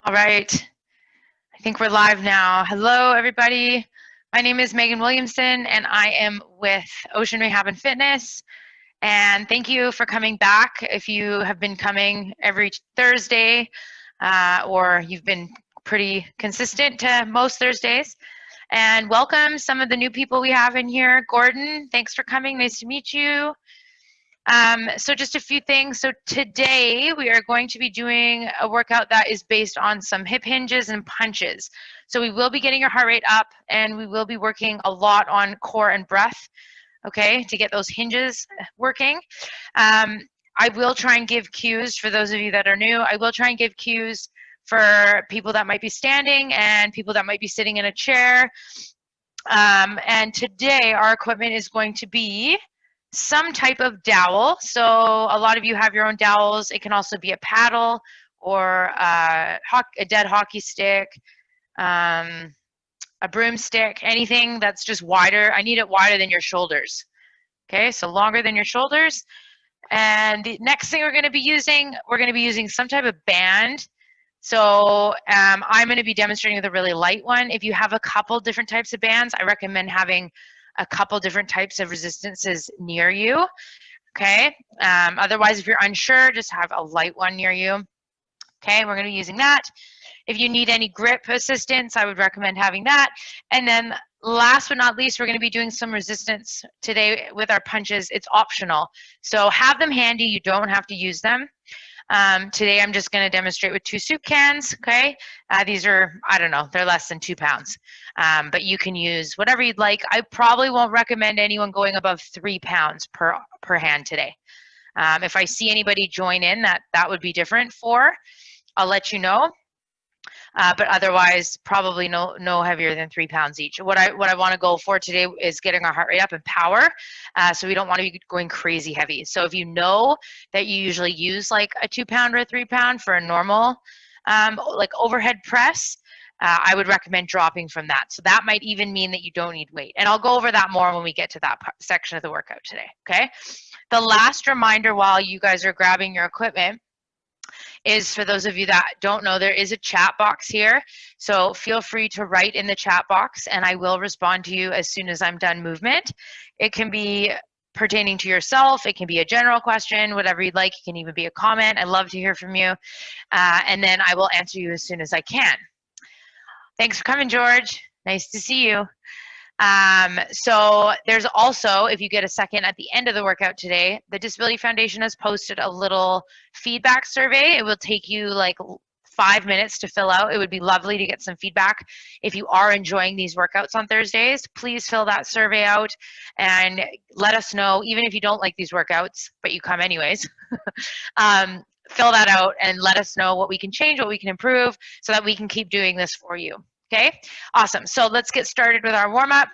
All right, I think we're live now. Hello, everybody. My name is Megan Williamson, and I am with Ocean Rehab and Fitness. And thank you for coming back. If you have been coming every Thursday, or you've been pretty consistent to most Thursdays. And welcome some of the new people we have in here. Gordon, thanks for coming. Nice to meet you. So just a few things. So today we are going to be doing a workout that is based on some hip hinges and punches. So we will be getting your heart rate up, and we will be working a lot on core and breath, okay, to get those hinges working. I will try and give cues for those of you that are new. I will try and give cues for people that might be standing and people that might be sitting in a chair. And today our equipment is going to be some type of dowel. So a lot of you have your own dowels. It can also be a paddle or a dead hockey stick, a broomstick, anything that's just wider. I need it wider than your shoulders. Okay, so longer than your shoulders. And the next thing we're going to be using some type of band. So I'm going to be demonstrating with a really light one. If you have a couple different types of bands, I recommend having a couple different types of resistances near you, okay? Otherwise, if you're unsure, just have a light one near you. Okay, we're going to be using that. If you need any grip assistance, I would recommend having that. And then last but not least, we're going to be doing some resistance today with our punches. It's optional. So have them handy. You don't have to use them. Today I'm just going to demonstrate with 2 soup cans, okay? These are, I don't know, they're less than 2 pounds. But you can use whatever you'd like. I probably won't recommend anyone going above 3 pounds per hand today. If I see anybody join in that would be different for, I'll let you know. But otherwise, probably no heavier than 3 pounds each. What I want to go for today is getting our heart rate up and power. So we don't want to be going crazy heavy. So if you know that you usually use like a 2 pound or a 3 pound for a normal like overhead press, I would recommend dropping from that. So that might even mean that you don't need weight. And I'll go over that more when we get to that section of the workout today, okay? The last reminder while you guys are grabbing your equipment is, for those of you that don't know, there is a chat box here. So feel free to write in the chat box and I will respond to you as soon as I'm done movement. It can be pertaining to yourself. It can be a general question, whatever you'd like. It can even be a comment. I love to hear from you. And then I will answer you as soon as I can. Thanks for coming, George. Nice to see you. So there's also, if you get a second at the end of the workout today, the Disability Foundation has posted a little feedback survey. It will take you like 5 minutes to fill out. It would be lovely to get some feedback. If you are enjoying these workouts on Thursdays, please fill that survey out and let us know, even if you don't like these workouts, but you come anyways. Fill that out and let us know what we can change, what we can improve, so that we can keep doing this for you. Okay, awesome. So let's get started with our warm-up.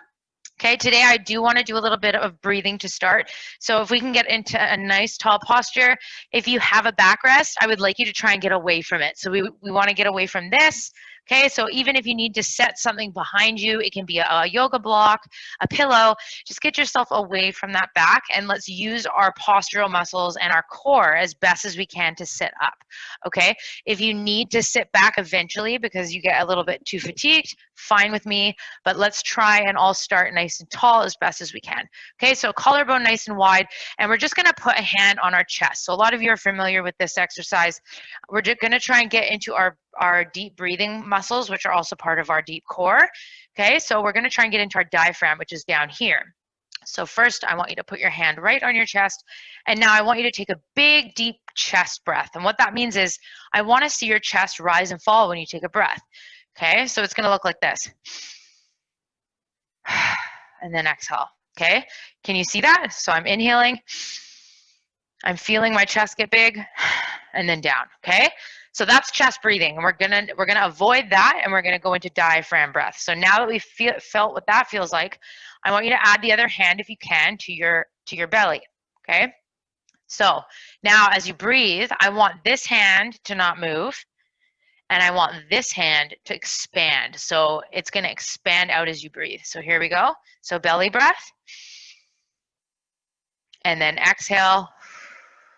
Okay, today I do want to do a little bit of breathing to start. So if we can get into a nice tall posture, if you have a backrest, I would like you to try and get away from it. So we want to get away from this. Okay, so even if you need to set something behind you, it can be a yoga block, a pillow, just get yourself away from that back and let's use our postural muscles and our core as best as we can to sit up, okay? If you need to sit back eventually because you get a little bit too fatigued, fine with me, but let's try and all start nice and tall as best as we can. Okay, so collarbone nice and wide, and we're just gonna put a hand on our chest. So a lot of you are familiar with this exercise. We're just gonna try and get into our deep breathing muscles, which are also part of our deep core. Okay, so we're gonna try and get into our diaphragm, which is down here. So first, I want you to put your hand right on your chest, and now I want you to take a big, deep chest breath. And what that means is I wanna see your chest rise and fall when you take a breath. Okay, so it's gonna look like this. And then exhale, okay? Can you see that? So I'm inhaling, I'm feeling my chest get big, and then down, okay? So that's chest breathing, and we're gonna avoid that, and we're gonna go into diaphragm breath. So now that we've felt what that feels like, I want you to add the other hand, if you can, to your belly, okay? So now as you breathe, I want this hand to not move, and I want this hand to expand. So it's gonna expand out as you breathe. So here we go. So belly breath, and then exhale,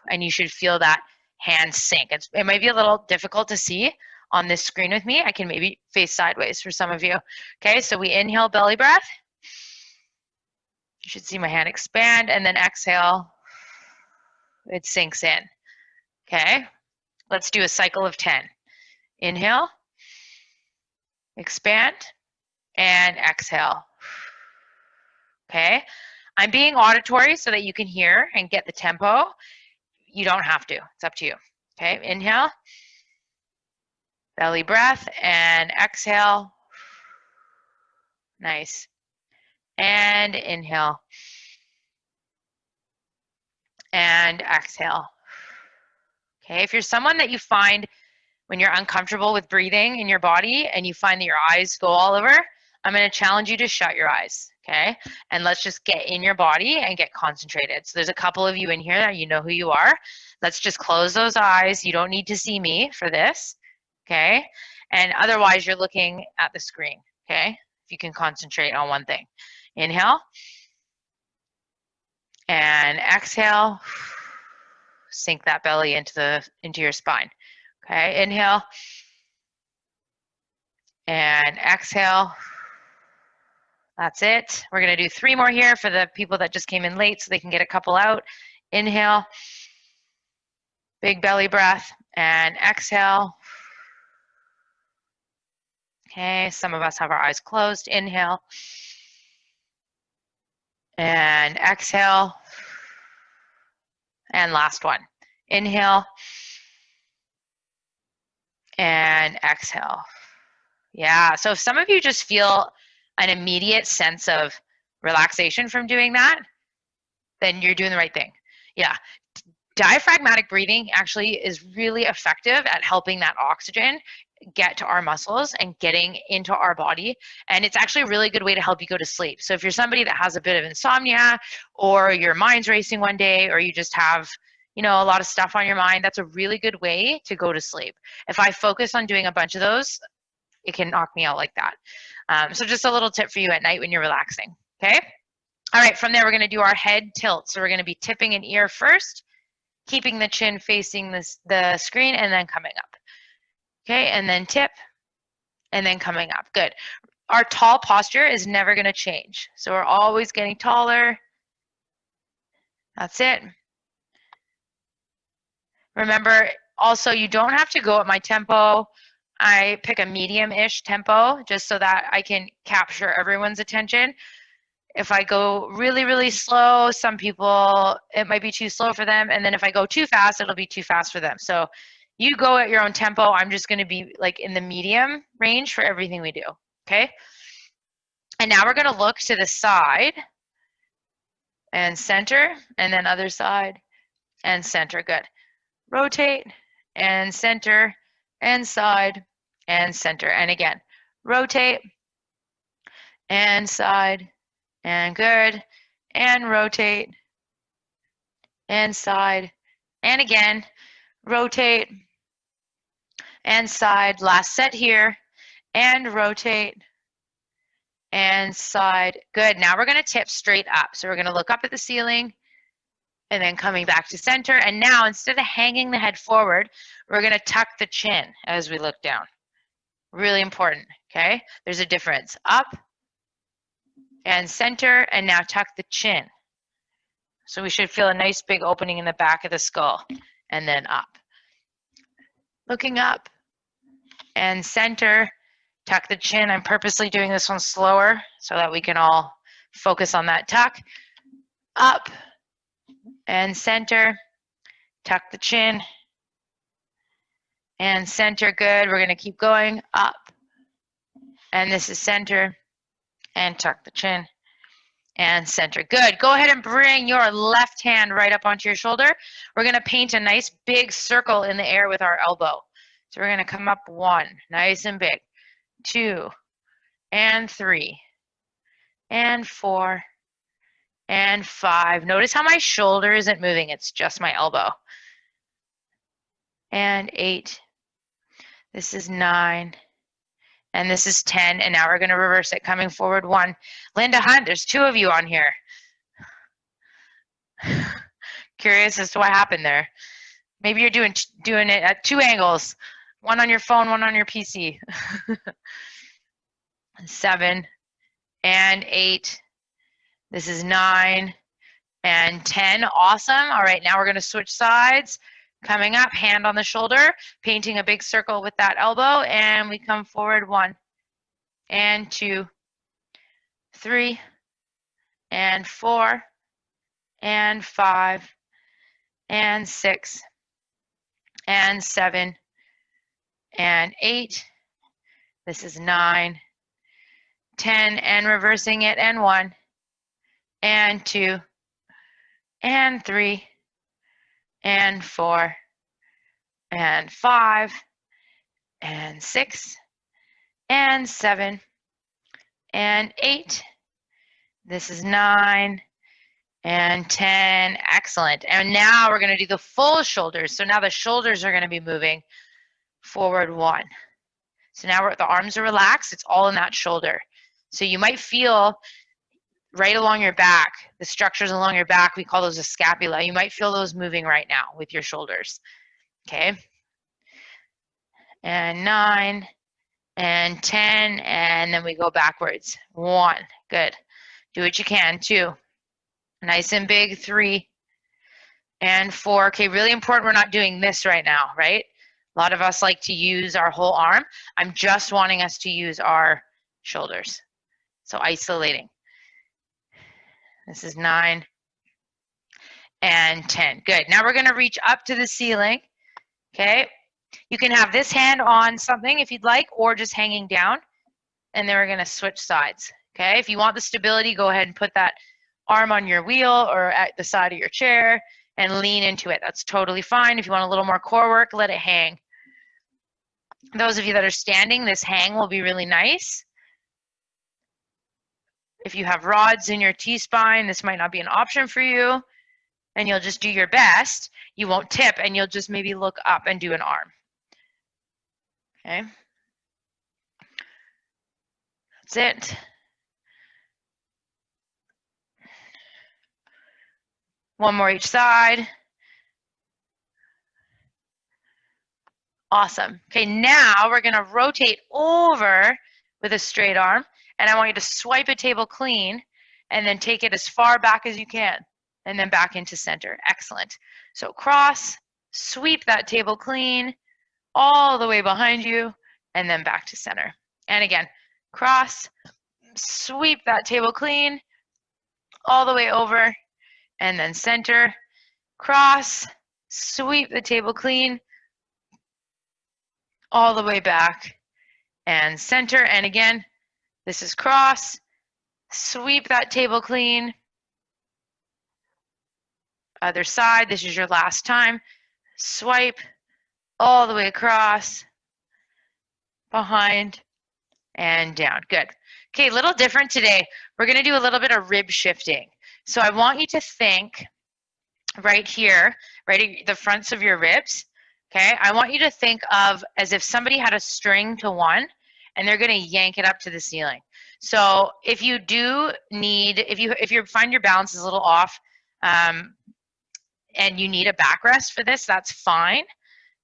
and you should feel that hand sink. It might be a little difficult to see on this screen with me. I can maybe face sideways for some of you. Okay, so we inhale, belly breath. You should see my hand expand, and then exhale, it sinks in. Okay, let's do a cycle of 10. Inhale, expand, and exhale. Okay, I'm being auditory so that you can hear and get the tempo. You don't have to, it's up to you. Okay, inhale, belly breath, and exhale. Nice. And inhale. And exhale. Okay, if you're someone that you find when you're uncomfortable with breathing in your body and you find that your eyes go all over, I'm going to challenge you to shut your eyes, okay? And let's just get in your body and get concentrated. So there's a couple of you in here that you know who you are. Let's just close those eyes. You don't need to see me for this, okay? And otherwise, you're looking at the screen, okay? If you can concentrate on one thing. Inhale. And exhale. Sink that belly into your spine. Okay, inhale. And exhale. That's it. We're going to do 3 more here for the people that just came in late so they can get a couple out. Inhale. Big belly breath. And exhale. Okay, some of us have our eyes closed. Inhale. And exhale. And last one. Inhale. And exhale. Yeah, so if some of you just feel an immediate sense of relaxation from doing that, then you're doing the right thing. Yeah, diaphragmatic breathing actually is really effective at helping that oxygen get to our muscles and getting into our body. And it's actually a really good way to help you go to sleep. So if you're somebody that has a bit of insomnia, or your mind's racing one day, or you just have, you know, a lot of stuff on your mind, that's a really good way to go to sleep. If I focus on doing a bunch of those, it can knock me out like that. So just a little tip for you at night when you're relaxing, okay? All right, from there, we're gonna do our head tilt. So we're gonna be tipping an ear first, keeping the chin facing the screen, and then coming up. Okay, and then tip, and then coming up. Good. Our tall posture is never gonna change. So we're always getting taller. That's it. Remember, also, you don't have to go at my tempo. I pick a medium-ish tempo just so that I can capture everyone's attention. If I go really, really slow, some people, it might be too slow for them. And then if I go too fast, it'll be too fast for them. So you go at your own tempo. I'm just going to be like in the medium range for everything we do, okay? And now we're going to look to the side and center, and then other side and center. Good. Rotate and center and side and center. And again, rotate and side and good. And rotate and side. And again, rotate and side. Last set here. And rotate and side. Good. Now we're going to tip straight up. So we're going to look up at the ceiling and then coming back to center. And now instead of hanging the head forward, we're going to tuck the chin as we look down. Really important, okay? There's a difference. Up and center, and now tuck the chin. So we should feel a nice big opening in the back of the skull, and then up. Looking up and center, tuck the chin. I'm purposely doing this one slower so that we can all focus on that tuck. Up and center, tuck the chin, and center. Good. We're going to keep going up, and this is center, and tuck the chin, and center. Good. Go ahead and bring your left hand right up onto your shoulder. We're going to paint a nice big circle in the air with our elbow. So we're going to come up 1, nice and big, 2, and 3, and 4, and 5. Notice how my shoulder isn't moving. It's just my elbow. And 8. This is 9. And this is 10. And now we're going to reverse it. Coming forward 1. Linda Hunt, there's 2 of you on here. Curious as to what happened there. Maybe you're doing it at 2 angles. One on your phone, one on your PC. 7 and 8. This is 9 and 10. Awesome. All right, now we're going to switch sides. Coming up, hand on the shoulder, painting a big circle with that elbow, and we come forward. 1 and 2, 3 and 4 and 5 and 6 and 7 and 8. This is 9, 10, and reversing it, and 1 and 2 and 3 and 4 and 5 and 6 and 7 and 8. This is 9 and 10. Excellent. And now we're going to do the full shoulders. So now the shoulders are going to be moving forward. 1. So now the arms are relaxed. It's all in that shoulder. So you might feel right along your back, the structures along your back, we call those a scapula. You might feel those moving right now with your shoulders. Okay. And 9 and 10, and then we go backwards. 1. Good. Do what you can. 2. Nice and big. 3 and 4. Okay, really important we're not doing this right now, right? A lot of us like to use our whole arm. I'm just wanting us to use our shoulders. So isolating. This is 9 and 10. Good. Now we're going to reach up to the ceiling. Okay. You can have this hand on something if you'd like, or just hanging down. And then we're going to switch sides. Okay. If you want the stability, go ahead and put that arm on your wheel or at the side of your chair and lean into it. That's totally fine. If you want a little more core work, let it hang. Those of you that are standing, this hang will be really nice. If you have rods in your T-spine, this might not be an option for you, and you'll just do your best. You won't tip, and you'll just maybe look up and do an arm. Okay. That's it. One more each side. Awesome. Okay, now we're going to rotate over with a straight arm, and I want you to swipe a table clean and then take it as far back as you can and then back into center. Excellent. So cross, sweep that table clean all the way behind you and then back to center. And again, cross, sweep that table clean all the way over and then center. Cross, sweep the table clean all the way back and center. And again, this is cross, sweep that table clean. Other side, this is your last time. Swipe all the way across, behind, and down. Good. Okay, a little different today. We're going to do a little bit of rib shifting. So I want you to think right here, right at the fronts of your ribs. Okay, I want you to think of as if somebody had a string to one and they're going to yank it up to the ceiling. So if you do need, if you find your balance is a little off and you need a backrest for this, that's fine.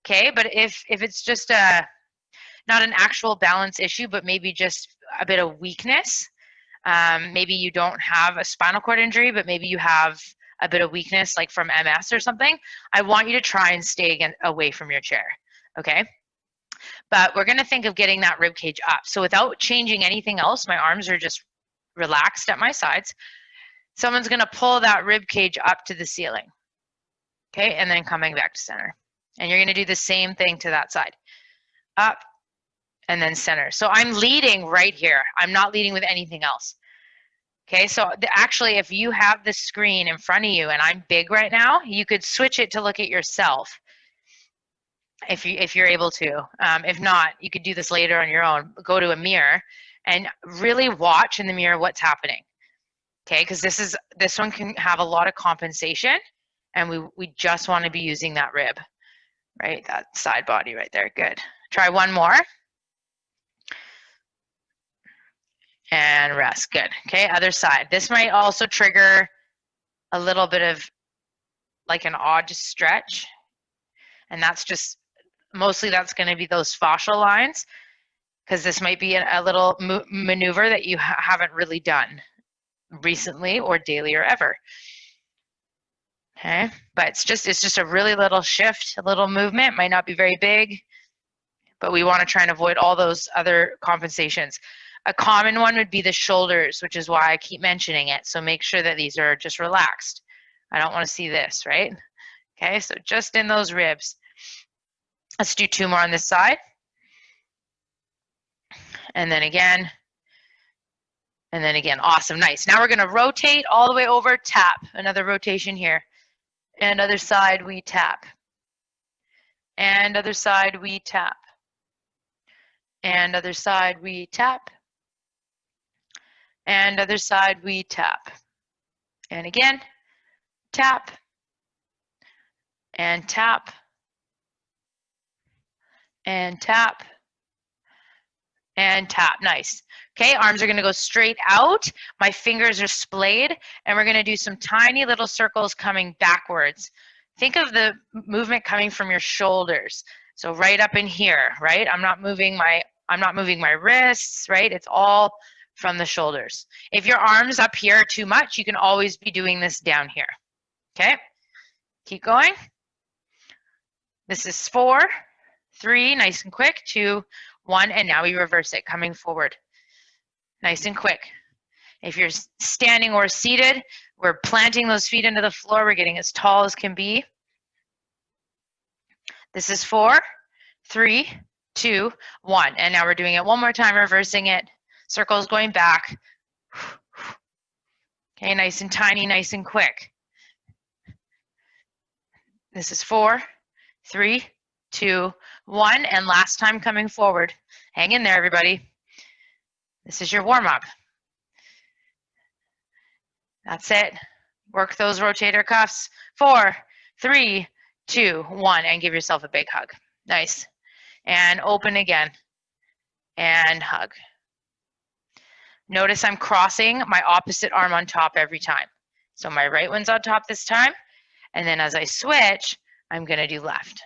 Okay, but if it's just not an actual balance issue, but maybe just a bit of weakness, maybe you don't have a spinal cord injury, but maybe you have a bit of weakness like from MS or something, I want you to try and stay away from your chair, okay? But we're gonna think of getting that rib cage up. So without changing anything else, my arms are just relaxed at my sides. Someone's gonna pull that rib cage up to the ceiling, okay? And then coming back to center. And you're gonna do the same thing to that side. Up and then center. So I'm leading right here. I'm not leading with anything else. Okay, so actually if you have the screen in front of you and I'm big right now, you could switch it to look at yourself if you're able to. If not, you could do this later on your own. Go to a mirror and really watch in the mirror what's happening. Okay, because this one can have a lot of compensation and we just want to be using that rib, right? That side body right there. Good. Try one more. And rest. Good. Okay, other side. This might also trigger a little bit of like an odd stretch. And that's just Mostly that's going to be those fascial lines, because this might be a little maneuver that you haven't really done recently or daily or ever. Okay, but it's just a really little shift, a little movement. Might not be very big, but we want to try and avoid all those other compensations. A common one would be the shoulders, which is why I keep mentioning it. So make sure that these are just relaxed. I don't want to see this, right? Okay, so just in those ribs. Let's do 2 more on this side. And then again. And then again. Awesome, nice. Now we're going to rotate all the way over, tap. Another rotation here. And other side, we tap. And other side, we tap. And other side, we tap. And other side, we tap. And again, tap. And tap. And tap. And tap. Nice. Okay, arms are going to go straight out. My fingers are splayed, and we're going to do some tiny little circles coming backwards. Think of the movement coming from your shoulders. So right up in here, right? I'm not moving my wrists, right? It's all from the shoulders. If your arms up here are too much, you can always be doing this down here. Okay? Keep going. This is 4, 3, nice and quick, 2, 1, and now we reverse it, coming forward. Nice and quick. If you're standing or seated, we're planting those feet into the floor. We're getting as tall as can be. This is 4, 3, 2, 1. And now we're doing it one more time, reversing it. Circles going back. Okay, nice and tiny, nice and quick. This is 4, 3, 2, 1. And last time coming forward. Hang in there, everybody. This is your warm-up. That's it. Work those rotator cuffs. 4, 3, 2, 1, and give yourself a big hug. Nice. And open again. And hug. Notice I'm crossing my opposite arm on top every time. So my right one's on top this time. And then as I switch, I'm going to do left.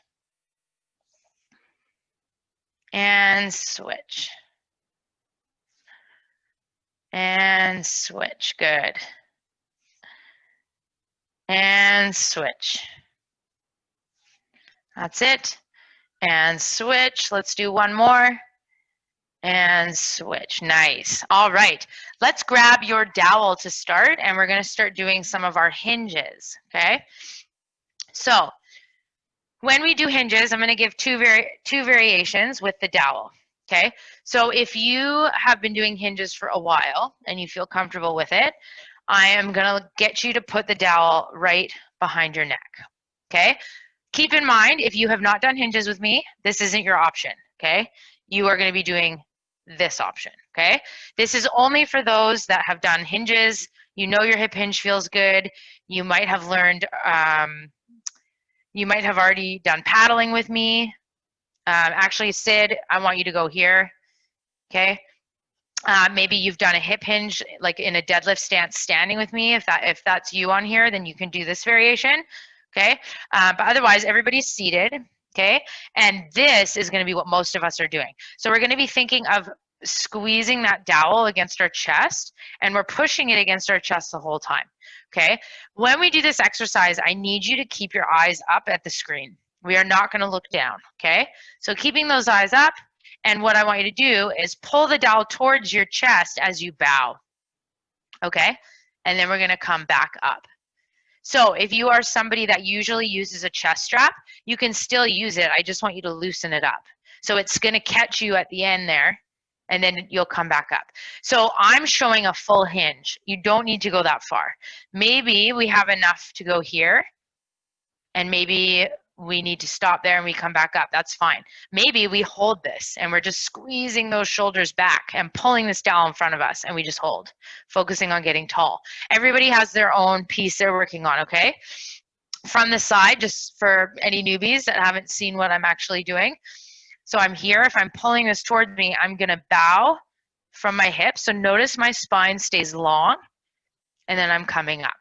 And switch. And switch. Good. And switch. That's it. And switch. Let's do one more. And switch. Nice. All right. Let's grab your dowel to start, and we're going to start doing some of our hinges. Okay. So when we do hinges, I'm going to give two variations with the dowel. Okay. So if you have been doing hinges for a while and you feel comfortable with it, I am going to get you to put the dowel right behind your neck. Okay. Keep in mind, if you have not done hinges with me, this isn't your option. Okay. You are going to be doing this option. Okay. This is only for those that have done hinges. You know your hip hinge feels good. You might have learned, you might have already done paddling with me. Actually, Sid, I want you to go here. Okay. Maybe you've done a hip hinge, like in a deadlift stance standing with me. If that's you on here, then you can do this variation. Okay. But otherwise, everybody's seated. Okay. And this is going to be what most of us are doing. So we're going to be thinking of squeezing that dowel against our chest, and we're pushing it against our chest the whole time. Okay. When we do this exercise, I need you to keep your eyes up at the screen. We are not going to look down. Okay. So keeping those eyes up. And what I want you to do is pull the dowel towards your chest as you bow. Okay. And then we're going to come back up. So if you are somebody that usually uses a chest strap, you can still use it. I just want you to loosen it up. So it's going to catch you at the end there, and then you'll come back up. So I'm showing a full hinge. You don't need to go that far. Maybe we have enough to go here, and maybe we need to stop there and we come back up. That's fine. Maybe we hold this and we're just squeezing those shoulders back and pulling this down in front of us, and we just hold, focusing on getting tall. Everybody has their own piece they're working on, okay? From the side, just for any newbies that haven't seen what I'm actually doing. So I'm here. If I'm pulling this towards me, I'm going to bow from my hips. So notice my spine stays long, and then I'm coming up.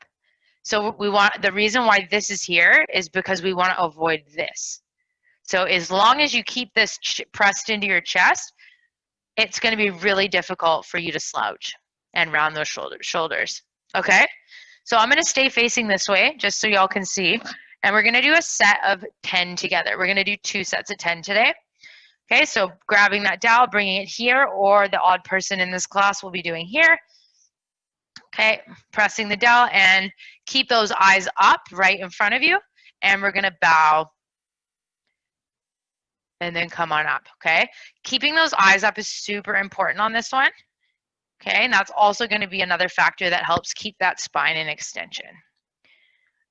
So we want, the reason why this is here is because we want to avoid this. So as long as you keep this pressed into your chest, it's going to be really difficult for you to slouch and round those shoulders. Okay? So I'm going to stay facing this way just so y'all can see. And we're going to do a set of 10 together. We're going to do 2 sets of 10 today. Okay, so grabbing that dowel, bringing it here, or the odd person in this class will be doing here. Okay, pressing the dowel and keep those eyes up right in front of you. And we're going to bow and then come on up, okay? Keeping those eyes up is super important on this one, okay? And that's also going to be another factor that helps keep that spine in extension.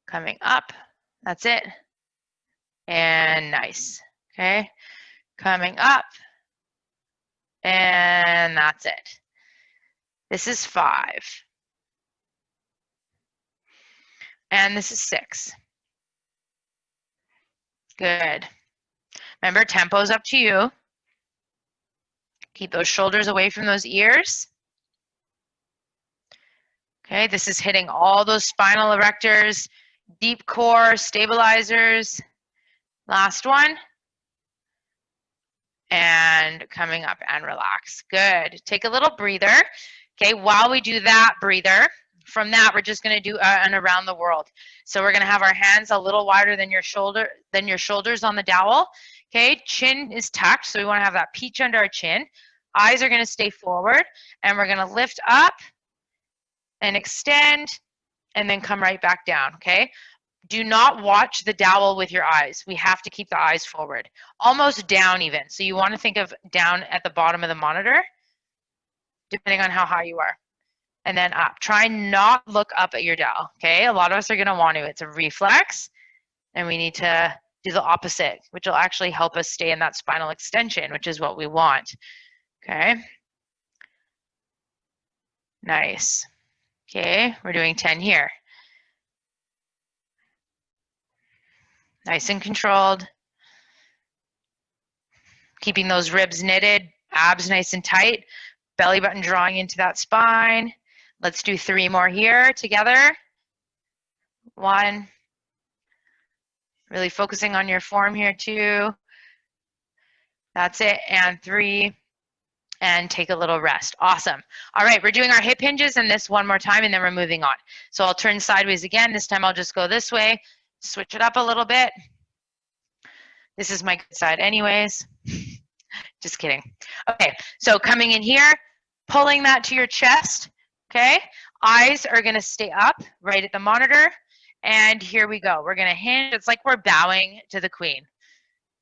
Coming up, that's it. And nice, okay? Coming up, and that's it. This is 5. And this is 6. Good. Remember, tempo's up to you. Keep those shoulders away from those ears. Okay, this is hitting all those spinal erectors, deep core, stabilizers. Last one. And coming up and relax. Good. Take a little breather. Okay, while we do that breather, from that we're just going to do an around the world. So we're going to have our hands a little wider than your shoulders on the dowel. Okay, chin is tucked, so we want to have that peach under our chin. Eyes are going to stay forward, and we're going to lift up and extend, and then come right back down, okay? Do not watch the dowel with your eyes. We have to keep the eyes forward, almost down even. So you want to think of down at the bottom of the monitor, depending on how high you are, and then up. Try not look up at your dowel, okay? A lot of us are going to want to. It's a reflex, and we need to do the opposite, which will actually help us stay in that spinal extension, which is what we want, okay? Nice. Okay, we're doing 10 here. Nice and controlled. Keeping those ribs knitted, abs nice and tight, belly button drawing into that spine. Let's do 3 more here together. 1. Really focusing on your form here, 2. That's it, and 3. And take a little rest. Awesome. All right, we're doing our hip hinges and this one more time, and then we're moving on. So I'll turn sideways again. This time I'll just go this way, switch it up a little bit. This is my good side anyways. Just kidding. Okay, so coming in here, pulling that to your chest, okay? Eyes are gonna stay up right at the monitor, and here we go. We're gonna hinge. It's like we're bowing to the queen.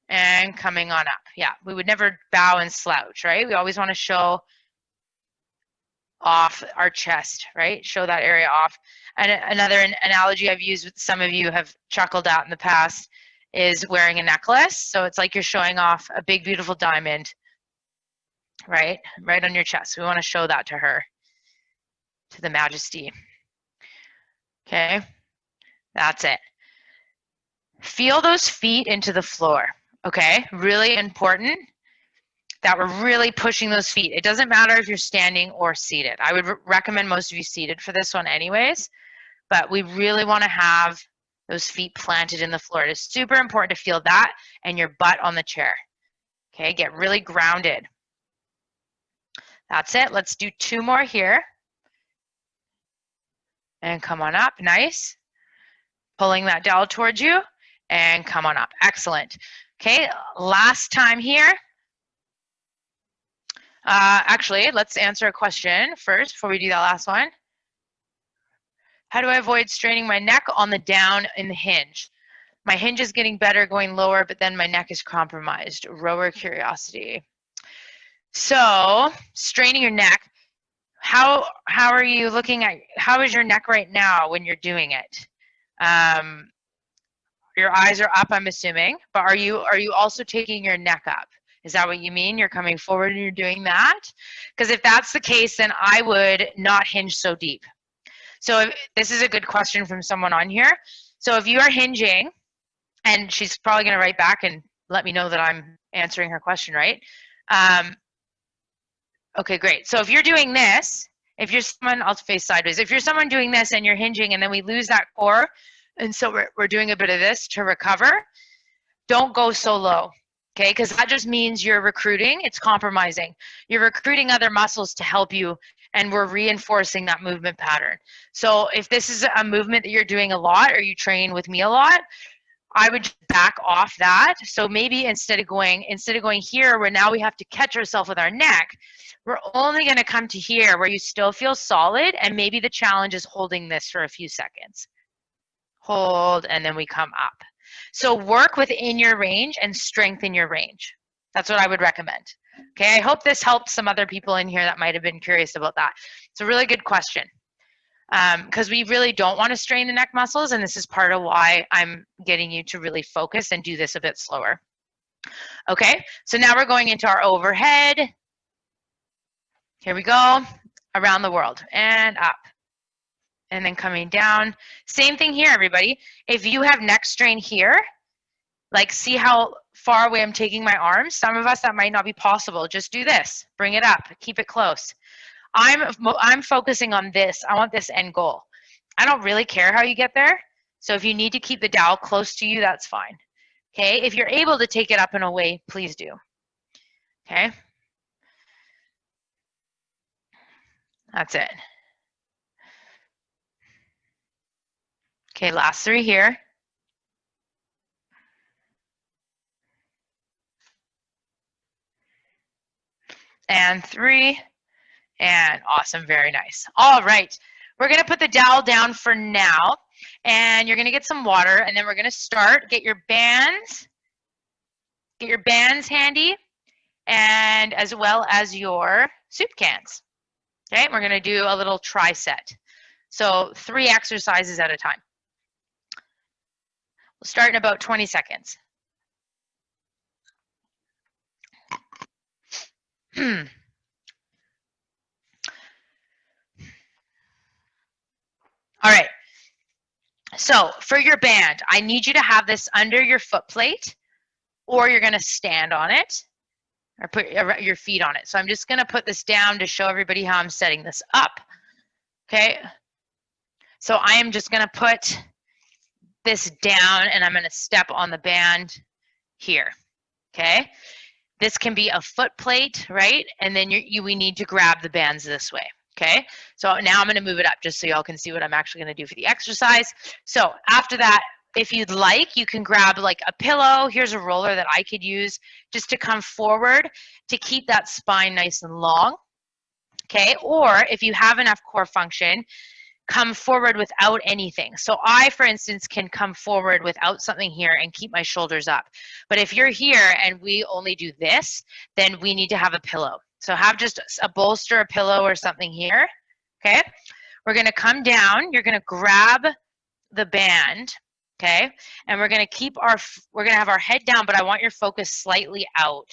And coming on up. Yeah, we would never bow and slouch, right? We always want to show off our chest, right? Show that area off. And another analogy I've used, with some of you have chuckled at in the past, is wearing a necklace. So it's like you're showing off a big, beautiful diamond, right? Right on your chest. We want to show that to her, to the majesty. Okay, that's it. Feel those feet into the floor. Okay, really important that we're really pushing those feet. It doesn't matter if you're standing or seated. I would recommend most of you seated for this one anyways, but we really want to have those feet planted in the floor. It is super important to feel that and your butt on the chair. Okay, get really grounded. That's it. Let's do 2 more here. And come on up, nice. Pulling that dowel towards you and come on up, excellent. Okay, last time here. Actually, let's answer a question first before we do that last one. How do I avoid straining my neck on the down in the hinge? My hinge is getting better going lower, but then my neck is compromised. Rower curiosity. So, straining your neck, how are you looking at, how is your neck right now when you're doing it? Your eyes are up, I'm assuming, but are you also taking your neck up? Is that what you mean? You're coming forward and you're doing that? Because if that's the case, then I would not hinge so deep. So this is a good question from someone on here. So if you are hinging, and she's probably going to write back and let me know that I'm answering her question right. Okay, great. So if you're doing this, if you're someone, I'll face sideways. If you're someone doing this and you're hinging and then we lose that core, and so we're doing a bit of this to recover, don't go so low. Okay, because that just means you're recruiting, it's compromising. You're recruiting other muscles to help you, and we're reinforcing that movement pattern. So if this is a movement that you're doing a lot or you train with me a lot, I would back off that. So maybe instead of going here where now we have to catch ourselves with our neck, we're only going to come to here where you still feel solid, and maybe the challenge is holding this for a few seconds. Hold, and then we come up. So work within your range and strengthen your range. That's what I would recommend. Okay, I hope this helped some other people in here that might have been curious about that. It's a really good question, because we really don't want to strain the neck muscles, and this is part of why I'm getting you to really focus and do this a bit slower. Okay, so now we're going into our overhead. Here we go, around the world and up. And then coming down. Same thing here, everybody. If you have neck strain here, like see how far away I'm taking my arms? Some of us, that might not be possible. Just do this. Bring it up. Keep it close. I'm focusing on this. I want this end goal. I don't really care how you get there. So if you need to keep the dowel close to you, that's fine. Okay? If you're able to take it up and away, please do. Okay? That's it. Okay, last 3 here. And 3. And awesome, very nice. All right, we're gonna put the dowel down for now, and you're gonna get some water, and then we're gonna start. Get your bands handy, and as well as your soup cans. Okay, we're gonna do a little tri-set. So 3 exercises at a time. We'll start in about 20 seconds. All right, so for your band, I need you to have this under your foot plate, or you're gonna stand on it, or put your feet on it. So I'm just gonna put this down to show everybody how I'm setting this up, okay? So I am just gonna put this down, and I'm gonna step on the band here, okay? This can be a foot plate, right? And then we need to grab the bands this way, okay? So now I'm gonna move it up just so y'all can see what I'm actually gonna do for the exercise. So after that, if you'd like, you can grab like a pillow. Here's a roller that I could use just to come forward to keep that spine nice and long, okay? Or if you have enough core function, come forward without anything. So I, for instance, can come forward without something here and keep my shoulders up. But if you're here and we only do this, then we need to have a pillow. So have just a bolster, a pillow, or something here, okay? We're gonna come down, you're gonna grab the band, okay? And we're gonna have our head down, but I want your focus slightly out,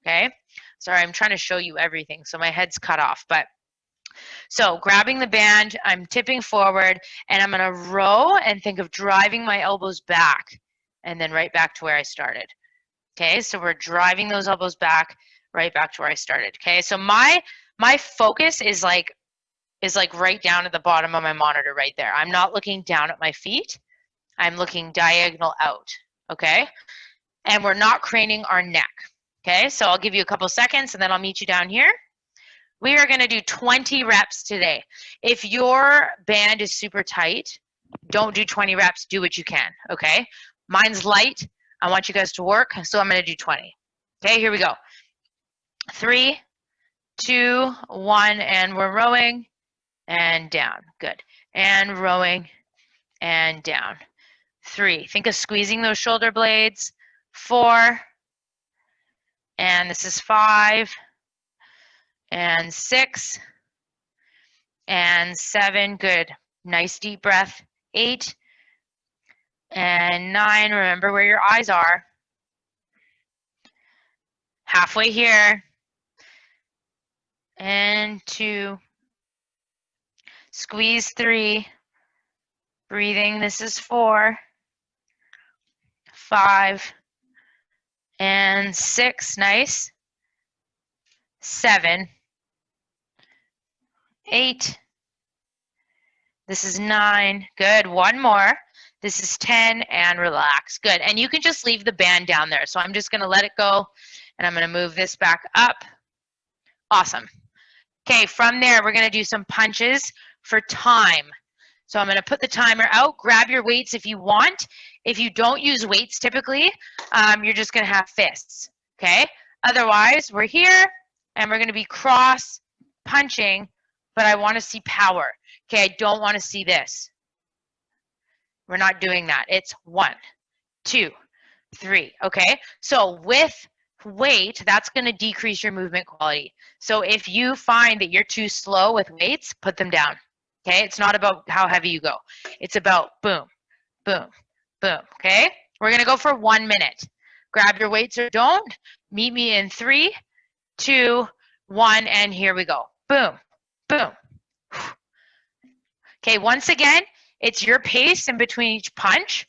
okay? Sorry, I'm trying to show you everything, so my head's cut off, but so grabbing the band, I'm tipping forward, and I'm gonna row and think of driving my elbows back and then right back to where I started. Okay, so we're driving those elbows back, right back to where I started. Okay, so my focus is like right down at the bottom of my monitor right there. I'm not looking down at my feet. I'm looking diagonal out, okay? And we're not craning our neck, okay? So I'll give you a couple seconds and then I'll meet you down here. We are gonna do 20 reps today. If your band is super tight, don't do 20 reps, do what you can, okay? Mine's light, I want you guys to work, so I'm gonna do 20. Okay, here we go. 3, 2, 1, and we're rowing and down, good. And rowing and down. 3, think of squeezing those shoulder blades. 4, and this is 5, and 6, and 7, good. Nice deep breath. 8, and 9, remember where your eyes are. Halfway here. And 2, squeeze 3, breathing, this is 4, 5, and 6, nice. 7, 8, This is 9. Good. One more. This is 10, and relax. Good. And you can just leave the band down there. So I'm just going to let it go, and I'm going to move this back up. Awesome. Okay, from there, we're going to do some punches for time. So I'm going to put the timer out. Grab your weights if you want. If you don't use weights typically, you're just going to have fists. Okay? Otherwise, we're here, and we're going to be cross punching, but I want to see power. Okay, I don't want to see this. We're not doing that. It's 1, 2, 3. Okay, so with weight, that's going to decrease your movement quality. So if you find that you're too slow with weights, put them down. Okay, it's not about how heavy you go. It's about boom, boom, boom. Okay, we're going to go for 1 minute. Grab your weights or don't. Meet me in 3, 2, 1, and here we go. Boom, boom. Okay, once again, it's your pace in between each punch,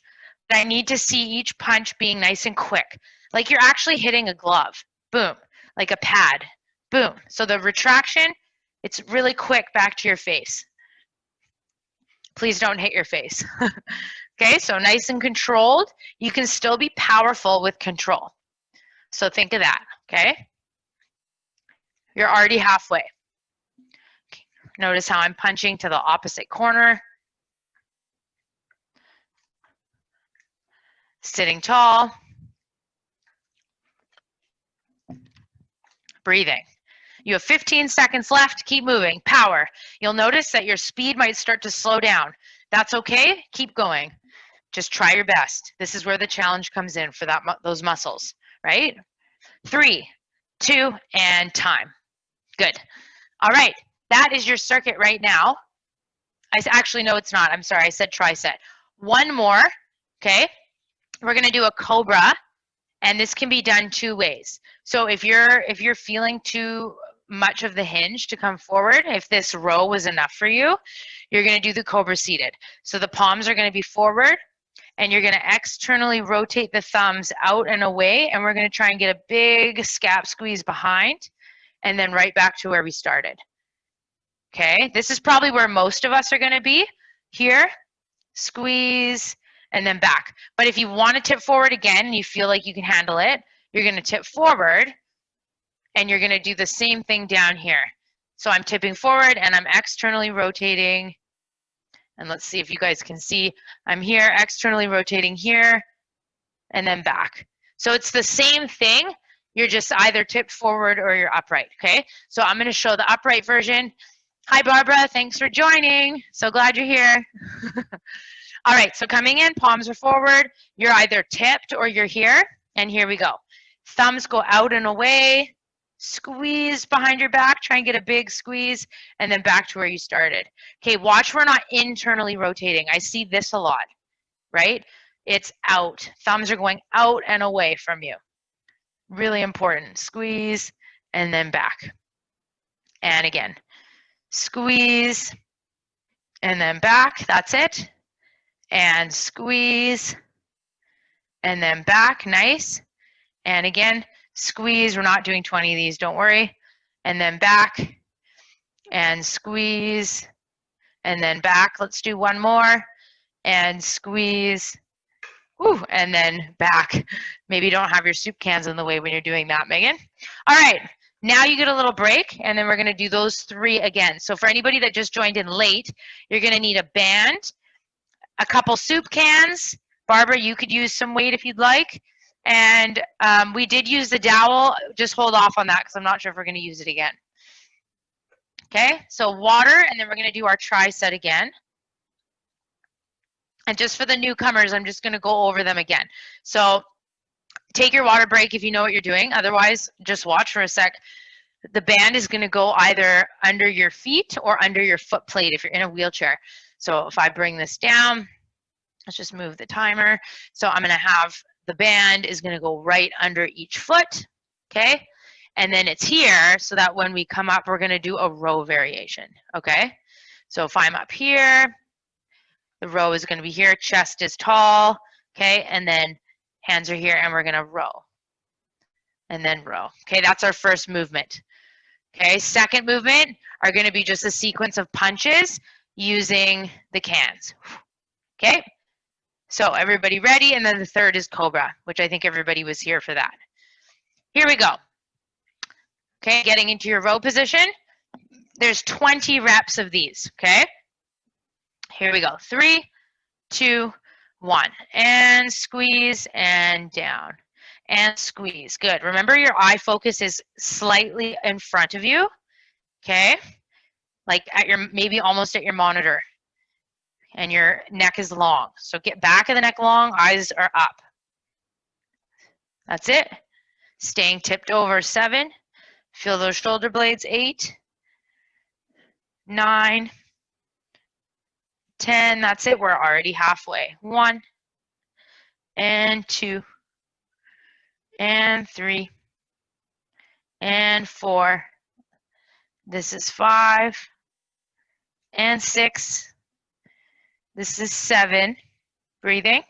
but I need to see each punch being nice and quick. Like you're actually hitting a glove. Boom, like a pad. Boom. So the retraction, it's really quick back to your face. Please don't hit your face. Okay, so nice and controlled. You can still be powerful with control. So think of that, okay? You're already halfway. Notice how I'm punching to the opposite corner. Sitting tall. Breathing. You have 15 seconds left. Keep moving. Power. You'll notice that your speed might start to slow down. That's okay. Keep going. Just try your best. This is where the challenge comes in for those muscles, right? 3, 2, and time. Good. All right. That is your circuit right now. Actually, no, it's not. I'm sorry. I said tricep. One more. Okay. We're going to do a Cobra, and this can be done 2 ways. So if you're feeling too much of the hinge to come forward, if this row was enough for you, you're going to do the Cobra Seated. So the palms are going to be forward, and you're going to externally rotate the thumbs out and away, and we're going to try and get a big scap squeeze behind, and then right back to where we started. Okay, this is probably where most of us are going to be. Here, squeeze, and then back. But if you want to tip forward again and you feel like you can handle it, you're going to tip forward, and you're going to do the same thing down here. So I'm tipping forward, and I'm externally rotating. And let's see if you guys can see. I'm here, externally rotating here, and then back. So it's the same thing. You're just either tipped forward or you're upright, okay? So I'm going to show the upright version. Hi, Barbara. Thanks for joining. So glad you're here. All right, so coming in, palms are forward. You're either tipped or you're here, and here we go. Thumbs go out and away. Squeeze behind your back. Try and get a big squeeze, and then back to where you started. Okay, watch we're not internally rotating. I see this a lot, right? It's out. Thumbs are going out and away from you. Really important. Squeeze, and then back. And again. Squeeze, and then back. That's it. And squeeze, and then back. Nice. And again, squeeze. We're not doing 20 of these, don't worry. And then back, and squeeze, and then back. Let's do one more. And squeeze, woo, and then back. Maybe don't have your soup cans in the way when you're doing that, Megan. All right. Now you get a little break, and then we're going to do those 3 again. So for anybody that just joined in late, you're going to need a band, a couple soup cans. Barbara, you could use some weight if you'd like. And we did use the dowel. Just hold off on that because I'm not sure if we're going to use it again. Okay, so water, and then we're going to do our tri-set again. And just for the newcomers, I'm just going to go over them again. So take your water break if you know what you're doing. Otherwise, just watch for a sec. The band is going to go either under your feet or under your foot plate if you're in a wheelchair. So if I bring this down, let's just move the timer. So I'm going to have the band is going to go right under each foot, okay? And then it's here so that when we come up, we're going to do a row variation, okay? So if I'm up here, the row is going to be here, chest is tall, okay? And then hands are here, and we're going to row. And then row. Okay, that's our first movement. Okay, second movement are going to be just a sequence of punches. using the cans. Okay, so everybody ready? And then the third is Cobra, which I think everybody was here for that. Here we go. Okay, getting into your row position. There's 20 reps of these, okay? Here we go. 3, 2, 1. And squeeze and down. And squeeze. Good. Remember, your eye focus is slightly in front of you, okay? Like at your, maybe almost at your monitor. And your neck is long. So get back of the neck long, eyes are up. That's it. Staying tipped over. 7. Feel those shoulder blades. 8, 9, 10. That's it. We're already halfway. 1 and 2 and 3 and 4. This is 5 and 6. This is 7. Breathing.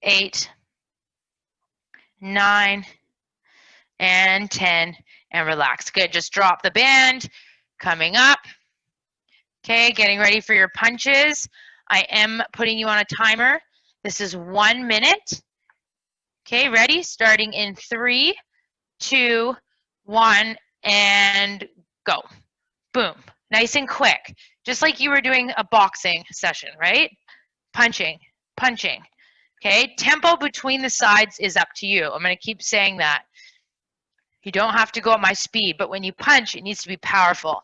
8, 9, and 10. And relax. Good. Just drop the band. Coming up. Okay, getting ready for your punches. I am putting you on a timer. This is 1 minute. Okay, ready? Starting in 3, 2, 1, and go. Boom. Nice and quick. Just like you were doing a boxing session, right? Punching, punching. Okay, tempo between the sides is up to you. I'm going to keep saying that. You don't have to go at my speed, but when you punch, it needs to be powerful.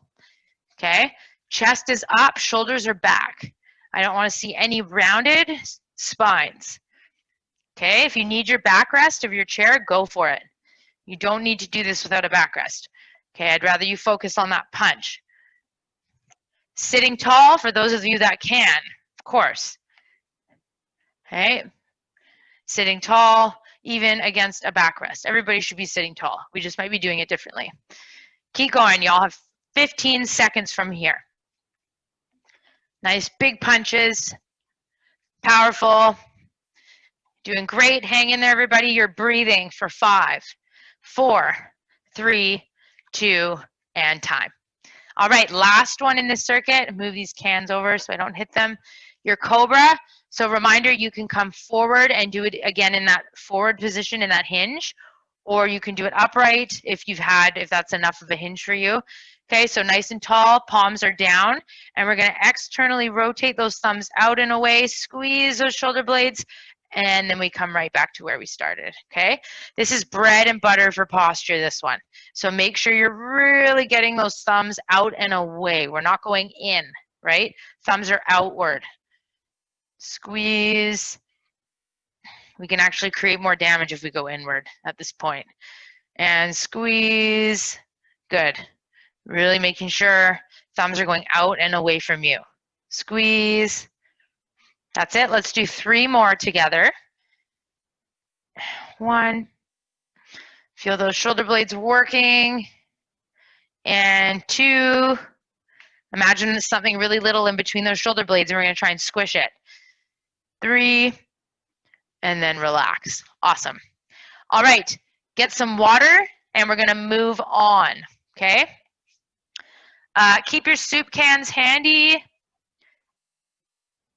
Okay, chest is up, shoulders are back. I don't want to see any rounded spines. Okay, if you need your backrest of your chair, go for it. You don't need to do this without a backrest. Okay, I'd rather you focus on that punch. Sitting tall, for those of you that can, of course. Okay, sitting tall, even against a backrest. Everybody should be sitting tall. We just might be doing it differently. Keep going, y'all have 15 seconds from here. Nice big punches, powerful. Doing great, hang in there everybody. You're breathing for 5, 4, 3, 2, and time. All right, last one in this circuit. Move these cans over so I don't hit them. Your Cobra. So reminder, you can come forward and do it again in that forward position in that hinge, or you can do it upright if that's enough of a hinge for you. Okay, so nice and tall, palms are down, and we're gonna externally rotate those thumbs out and away, squeeze those shoulder blades, and then we come right back to where we started, okay? This is bread and butter for posture, this one. So make sure you're really getting those thumbs out and away. We're not going in, right? Thumbs are outward. Squeeze. We can actually create more damage if we go inward at this point. And squeeze. Good. Really making sure thumbs are going out and away from you. Squeeze. That's it. Let's do 3 more together. 1. Feel those shoulder blades working. And 2. Imagine there's something really little in between those shoulder blades, and we're going to try and squish it. 3. And then relax. Awesome. All right. Get some water, and we're going to move on. Okay? Keep your soup cans handy.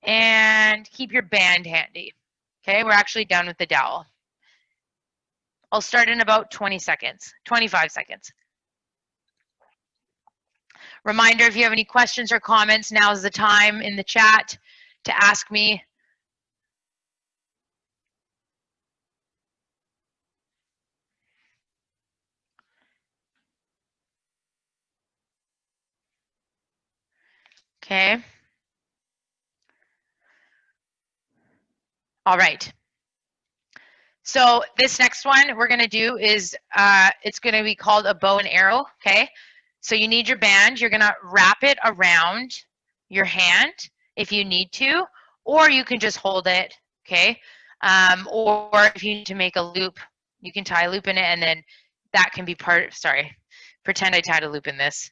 And keep your band handy. Okay, we're actually done with the dowel. I'll start in about 20 seconds, 25 seconds. Reminder, if you have any questions or comments, now's the time in the chat to ask me. Okay. All right. So this next one we're going to do is, it's going to be called a bow and arrow, okay? So you need your band. You're going to wrap it around your hand if you need to, or you can just hold it, okay? Or if you need to make a loop, you can tie a loop in it, and then that can be part, sorry, pretend I tied a loop in this.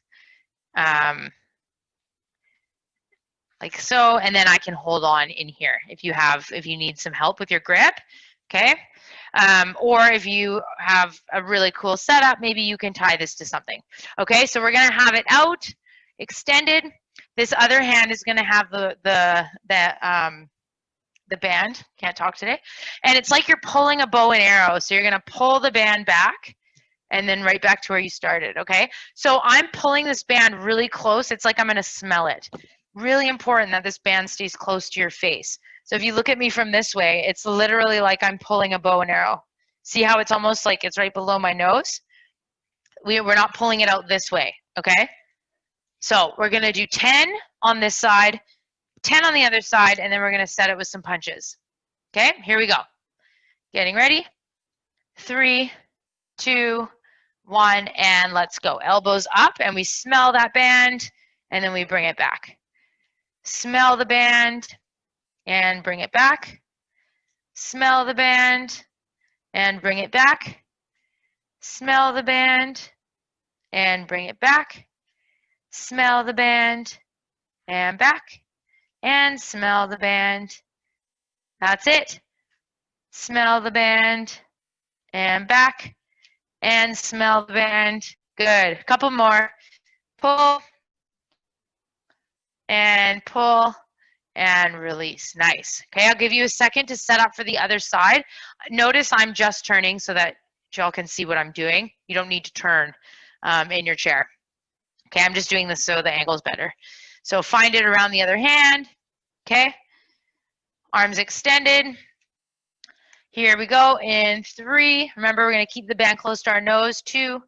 Like so, and then I can hold on in here if you need some help with your grip, okay? Or if you have a really cool setup, maybe you can tie this to something. Okay, so we're gonna have it out, extended. This other hand is going to have the band. Can't talk today. And it's like you're pulling a bow and arrow. So you're going to pull the band back and then right back to where you started, okay? So I'm pulling this band really close. It's like I'm going to smell it. Really important that this band stays close to your face. So if you look at me from this way, it's literally like I'm pulling a bow and arrow. See how it's almost like it's right below my nose? We're not pulling it out this way, okay? So we're going to do 10 on this side, 10 on the other side, and then we're going to set it with some punches. Okay, here we go. Getting ready. 3, 2, 1, and let's go. Elbows up, and we smell that band, and then we bring it back. Smell the band, and bring it back. Smell the band, and bring it back. Smell the band, and bring it back. Smell the band, and back. And smell the band. That's it. Smell the band, and back. And smell the band. Good. A couple more. Pull, and pull, and release. Nice. Okay, I'll give you a second to set up for the other side. Notice I'm just turning so that y'all can see what I'm doing. You don't need to turn in your chair. Okay, I'm just doing this so the angle's better. So find it around the other hand. Okay, arms extended. Here we go in 3. Remember, we're going to keep the band close to our nose. 2,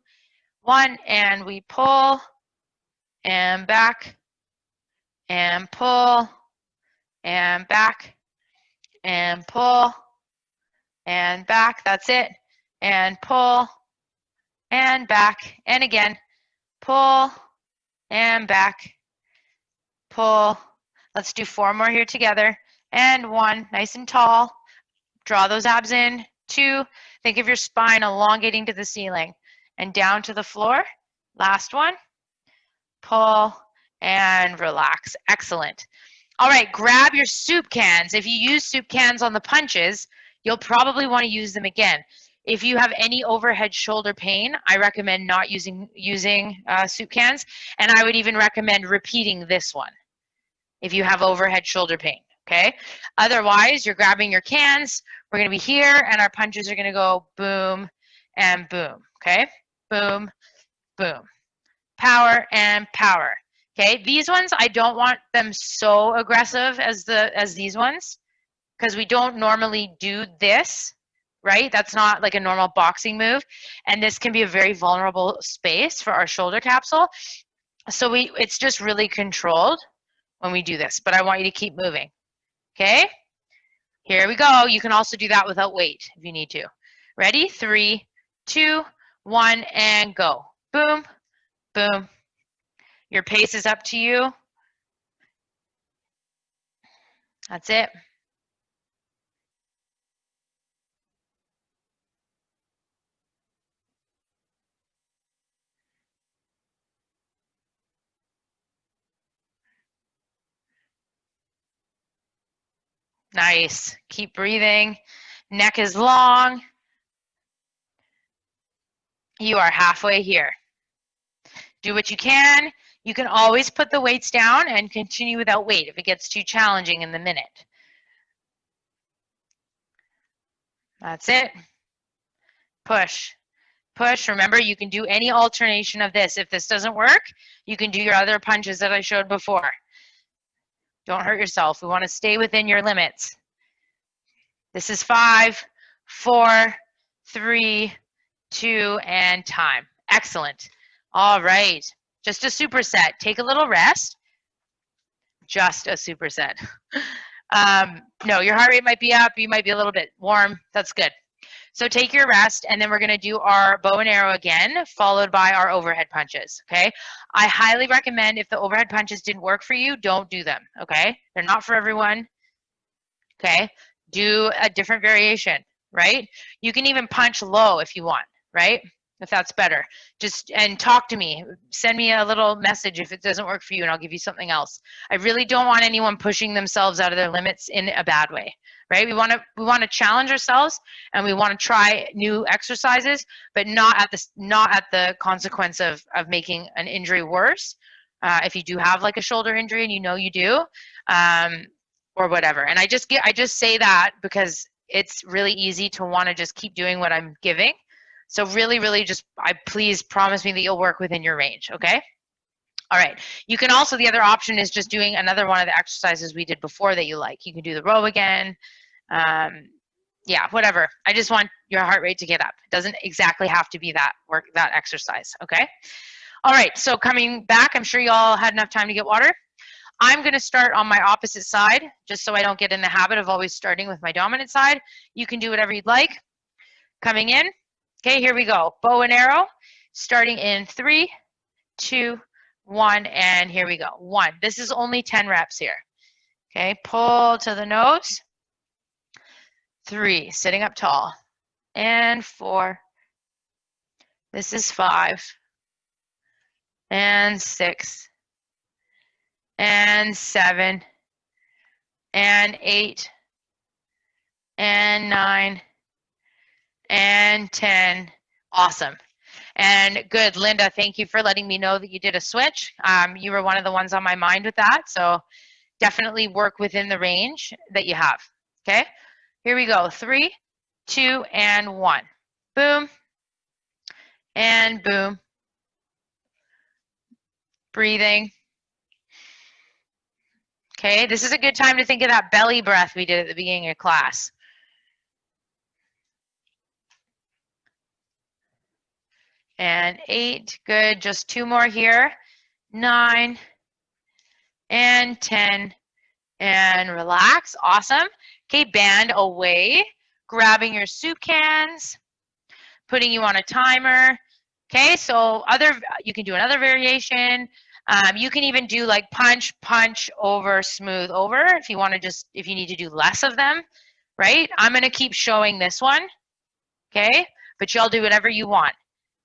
1, and we pull, and back, and pull, and back, and pull, and back. That's it. And pull, and back, and again, pull, and back, pull. Let's do 4 more here together. And 1, nice and tall. Draw those abs in. 2, think of your spine elongating to the ceiling and down to the floor. Last one. Pull and relax. Excellent. All right, grab your soup cans. If you use soup cans on the punches, you'll probably want to use them again. If you have any overhead shoulder pain, I recommend not using soup cans, and I would even recommend repeating this one if you have overhead shoulder pain, okay? Otherwise, you're grabbing your cans. We're going to be here, and our punches are going to go boom and boom, okay? Boom, boom. Power and power, okay? These ones, I don't want them so aggressive as these ones because we don't normally do this, right? That's not like a normal boxing move, and this can be a very vulnerable space for our shoulder capsule. So it's just really controlled when we do this, but I want you to keep moving, okay? Here we go. You can also do that without weight if you need to. Ready? 3, 2, 1, and go. Boom, boom. Your pace is up to you. That's it. Nice. Keep breathing. Neck is long. You are halfway here. Do what you can. You can always put the weights down and continue without weight if it gets too challenging in the minute. That's it. Push. Push. Remember, you can do any alternation of this. If this doesn't work, you can do your other punches that I showed before. Don't hurt yourself. We want to stay within your limits. This is 5, 4, 3, 2, and time. Excellent. All right. Just a superset. Take a little rest. Just a superset. No, your heart rate might be up. You might be a little bit warm. That's good. So take your rest, and then we're going to do our bow and arrow again, followed by our overhead punches, okay? I highly recommend if the overhead punches didn't work for you, don't do them, okay? They're not for everyone, okay? Do a different variation, right? You can even punch low if you want, right? If that's better. And talk to me. Send me a little message if it doesn't work for you, and I'll give you something else. I really don't want anyone pushing themselves out of their limits in a bad way, right? We want to challenge ourselves, and we want to try new exercises, but not at the consequence of making an injury worse if you do have like a shoulder injury and you know you do, or whatever. And I just say that because it's really easy to want to just keep doing what I'm giving. So really just, please promise me that you'll work within your range, okay? All right, you can also, the other option is just doing another one of the exercises we did before that you like. You can do the row again, yeah, whatever. I just want your heart rate to get up. It doesn't exactly have to be that exercise, okay? All right, so coming back, I'm sure you all had enough time to get water. I'm gonna start on my opposite side, just so I don't get in the habit of always starting with my dominant side. You can do whatever you'd like. Coming in, okay, here we go. Bow and arrow, starting in 3, 2, 1, and here we go. 1. This is only 10 reps here. Okay, pull to the nose. 3, sitting up tall. And 4. This is 5. And 6. And 7. And 8. And 9. And 10. Awesome. And good, Linda, thank you for letting me know that you did a switch. You were one of the ones on my mind with that, so definitely work within the range that you have, okay? Here we go, 3, 2, and 1. Boom, and boom. Breathing. Okay, this is a good time to think of that belly breath we did at the beginning of class. And 8, good, just 2 more here. 9, and 10, and relax, awesome. Okay, band away, grabbing your soup cans, putting you on a timer. Okay, so you can do another variation. You can even do like punch, punch, over, smooth, over if you want to if you need to do less of them, right? I'm gonna keep showing this one, okay? But y'all do whatever you want.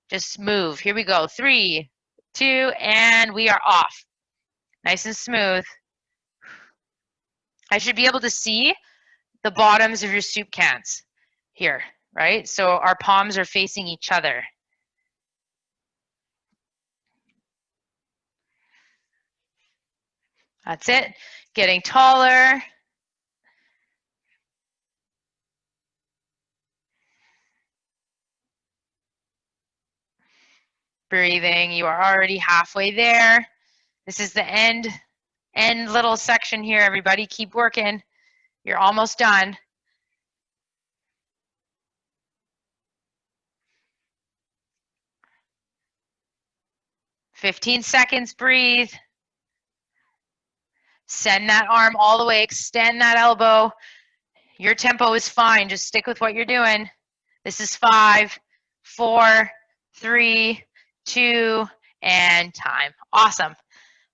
Just move, here we go. 3, 2, and we are off. Nice and smooth. I should be able to see the bottoms of your soup cans here, right? So our palms are facing each other. That's it. Getting taller. Breathing. You are already halfway there. This is the end little section here, everybody. Keep working. You're almost done. "15 seconds, breathe. Send that arm all the way, extend that elbow. Your tempo is fine, just stick with what you're doing. This is 5, 4, 3, 2, and time. Awesome.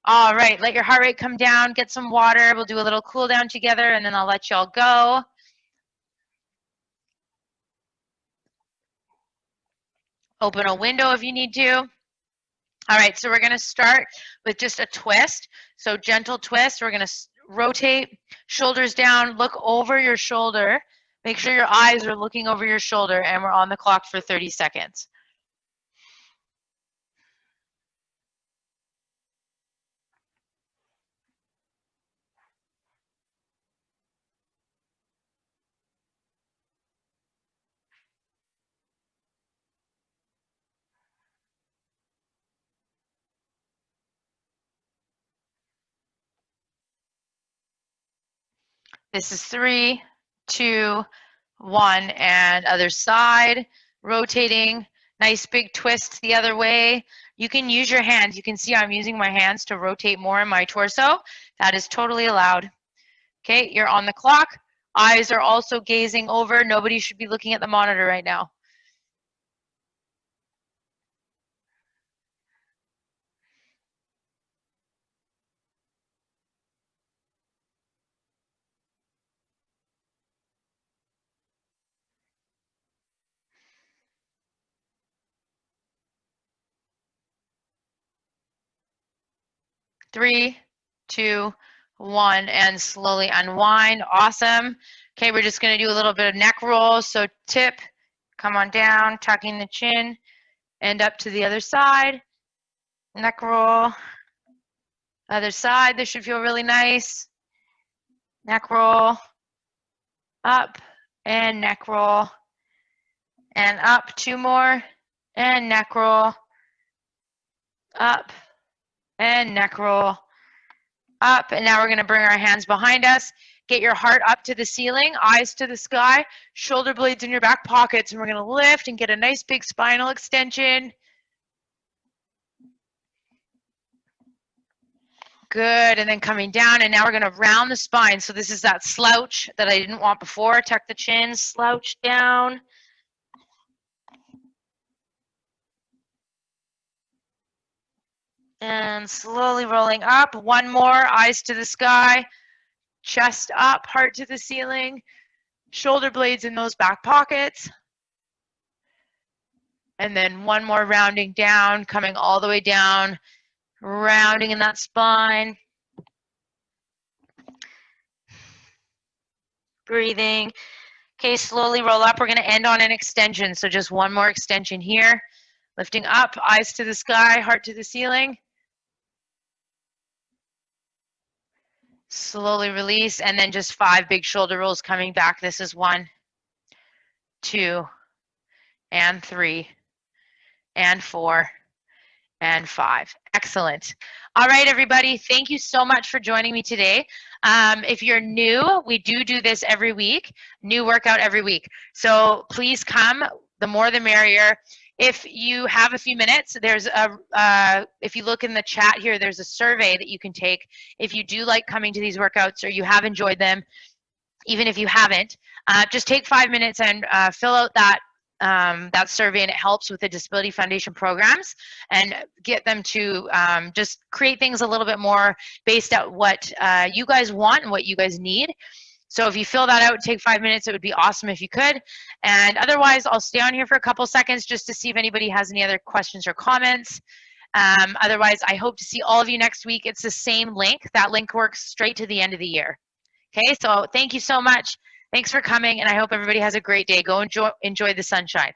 All right, let your heart rate come down, get some water. We'll do a little cool down together, and then I'll let y'all go. Open a window if you need to. All right, so we're gonna start with just a twist. So gentle twist, we're gonna rotate, shoulders down, look over your shoulder. Make sure your eyes are looking over your shoulder, and we're on the clock for 30 seconds. This is 3, 2, 1, and other side. Rotating, nice big twist the other way. You can use your hands. You can see I'm using my hands to rotate more in my torso. That is totally allowed. Okay, you're on the clock. Eyes are also gazing over. Nobody should be looking at the monitor right now. Three, 2, 1, and slowly unwind. Awesome. Okay, we're just gonna do a little bit of neck roll. So tip, come on down, tucking the chin, and up to the other side. Neck roll. Other side, this should feel really nice. Neck roll, up, and neck roll, and up. 2 more, and neck roll, up, and neck roll, up. And now we're gonna bring our hands behind us. Get your heart up to the ceiling, eyes to the sky, shoulder blades in your back pockets, and we're gonna lift and get a nice big spinal extension. Good, and then coming down, and now we're gonna round the spine. So this is that slouch that I didn't want before. Tuck the chin, slouch down. And slowly rolling up. 1 more, eyes to the sky, chest up, heart to the ceiling, shoulder blades in those back pockets. And then 1 more rounding down, coming all the way down, rounding in that spine. Breathing. Okay, slowly roll up. We're going to end on an extension. So just 1 more extension here. Lifting up, eyes to the sky, heart to the ceiling. Slowly release, and then just 5 big shoulder rolls coming back. This is 1, 2, and 3, and 4, and 5. Excellent. All right, everybody, thank you so much for joining me today. If you're new, we do this every week, new workout every week. So please come, the more the merrier. If you have a few minutes, there's if you look in the chat here, there's a survey that you can take. If you do like coming to these workouts or you have enjoyed them, even if you haven't, just take 5 minutes and fill out that survey, and it helps with the Disability Foundation programs and get them to just create things a little bit more based on what you guys want and what you guys need. So if you fill that out, take 5 minutes, it would be awesome if you could. And otherwise, I'll stay on here for a couple seconds just to see if anybody has any other questions or comments. Otherwise, I hope to see all of you next week. It's the same link. That link works straight to the end of the year. Okay, so thank you so much. Thanks for coming, and I hope everybody has a great day. Go enjoy the sunshine.